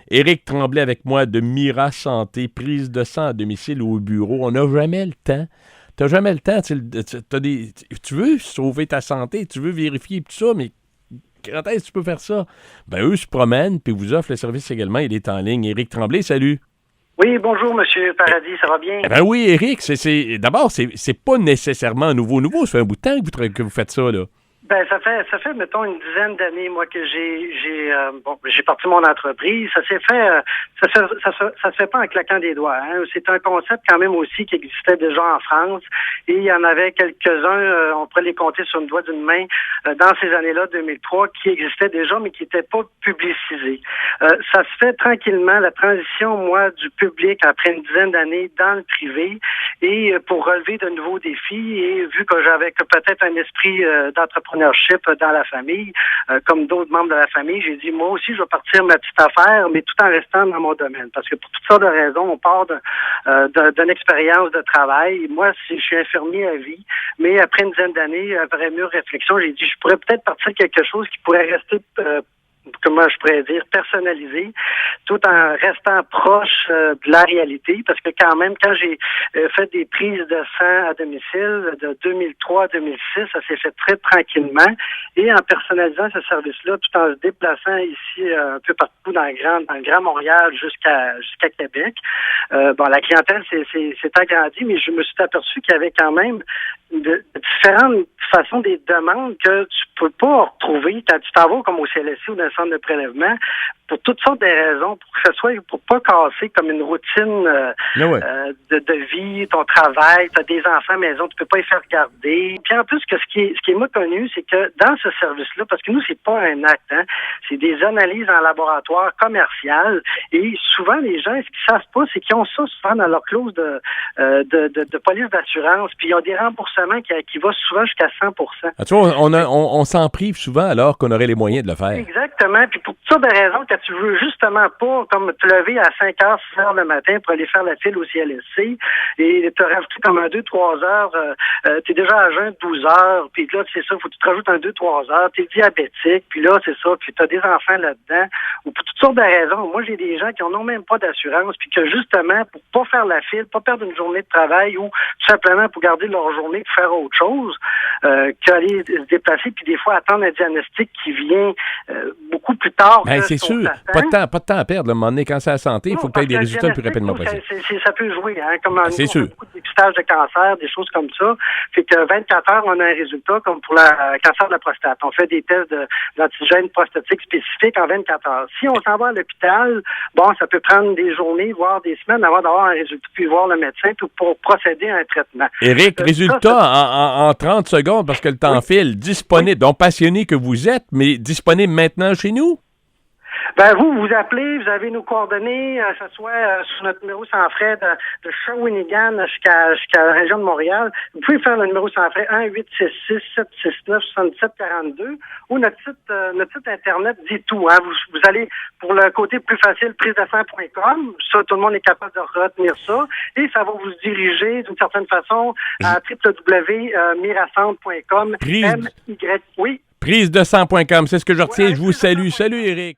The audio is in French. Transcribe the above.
Éric Tremblay avec moi de Mira Santé, prise de sang à domicile ou au bureau. On n'a jamais le temps. Tu n'as jamais le temps. Tu veux sauver ta santé, tu veux vérifier tout ça, mais quand est-ce que tu peux faire ça? Ben, eux se promènent puis vous offrent le service également. Il est en ligne. Éric Tremblay, salut. Oui, bonjour, Monsieur Paradis, ça va bien? Ben oui, Éric, d'abord, c'est pas nécessairement nouveau. Ça fait un bout de temps que vous faites ça, là. Ben, ça fait, mettons, une dizaine d'années, moi, que j'ai parti mon entreprise. Ça s'est fait, ça se fait pas en claquant des doigts, hein. C'est un concept quand même aussi qui existait déjà en France. Et il y en avait quelques-uns, on pourrait les compter sur le doigt d'une main, dans ces années-là, 2003, qui existaient déjà, mais qui n'étaient pas publicisés. Ça se fait tranquillement, la transition, moi, du public après une dizaine d'années dans le privé, et pour relever de nouveaux défis, et vu que j'avais peut-être un esprit d'entrepreneur dans la famille, comme d'autres membres de la famille, j'ai dit, moi aussi, je vais partir ma petite affaire, mais tout en restant dans mon domaine. Parce que pour toutes sortes de raisons, on part d'une expérience de travail. Moi, je suis infirmier à vie, mais après une dizaine d'années, après mûre réflexion, j'ai dit, je pourrais peut-être partir quelque chose qui pourrait rester comment je pourrais dire, personnalisé, tout en restant proche de la réalité, parce que quand même, quand j'ai fait des prises de sang à domicile de 2003 à 2006, ça s'est fait très tranquillement, et en personnalisant ce service-là, tout en se déplaçant ici un peu partout dans le Grand Montréal jusqu'à Québec. La clientèle s'est agrandie, mais je me suis aperçu qu'il y avait quand même de différentes façons des demandes que tu peux pas retrouver quand tu t'en vas comme au CLSC ou dans le centre de prélèvement pour toutes sortes de raisons, pour que ce soit pour pas casser comme une routine de vie, ton travail, tu as des enfants à la maison, tu peux pas les faire regarder. Puis en plus, ce qui est méconnu, c'est que dans ce service-là, parce que nous, c'est pas un acte, hein, c'est des analyses en laboratoire commercial, et souvent les gens, ce qu'ils savent pas, c'est qu'ils ont ça souvent dans leur clause de police d'assurance, puis ils ont des remboursements qui vont souvent jusqu'à 100%. Ah, tu vois, on s'en prive souvent alors qu'on aurait les moyens de le faire. Exactement, puis pour toutes sortes de raisons, quand tu veux justement pas comme te lever à 5h, 6h le matin pour aller faire la file au CLSC et te rajouter comme un 2-3 heures, t'es déjà à jeun 12 heures, puis là, c'est ça, faut que tu te rajoutes un 2-3 heures, t'es diabétique, puis là, c'est ça, puis t'as des enfants là-dedans, ou pour toutes sortes de raisons. Moi, j'ai des gens qui n'ont même pas d'assurance, puis que justement, pour pas faire la file, pas perdre une journée de travail, ou tout simplement pour garder leur journée pour faire autre chose, qu'aller se déplacer, puis des fois attendre un diagnostic qui vient beaucoup plus tard. Ben, c'est sûr. Pas de temps à perdre. À un moment donné, quand c'est la santé, il faut que tu aies des résultats le plus rapidement possible. Ça peut jouer, hein, comme c'est sûr. Beaucoup de dépistage de cancer, des choses comme ça. Fait que 24 heures, on a un résultat comme pour le cancer de la prostate. On fait des tests d'antigènes prostatiques spécifiques en 24 heures. Si on s'en va à l'hôpital, ça peut prendre des journées, voire des semaines avant d'avoir un résultat, puis voir le médecin pour procéder à un traitement. Éric, résultat en 30 secondes, parce que le temps file, disponible. Donc, passionné que vous êtes, mais disponible maintenant chez nous? Ben, vous appelez, vous avez nos coordonnées, que ce soit sur notre numéro sans frais de Shawinigan jusqu'à la région de Montréal. Vous pouvez faire le numéro sans frais 1-866-769-7742 ou notre site Internet dit tout. Hein. Vous allez, pour le côté plus facile, prisedesang.com. Ça, tout le monde est capable de retenir ça. Et ça va vous diriger d'une certaine façon à www.mirasante.com. Oui. Prisedesang.com, c'est ce que je retiens. Je vous salue. Salut, Éric.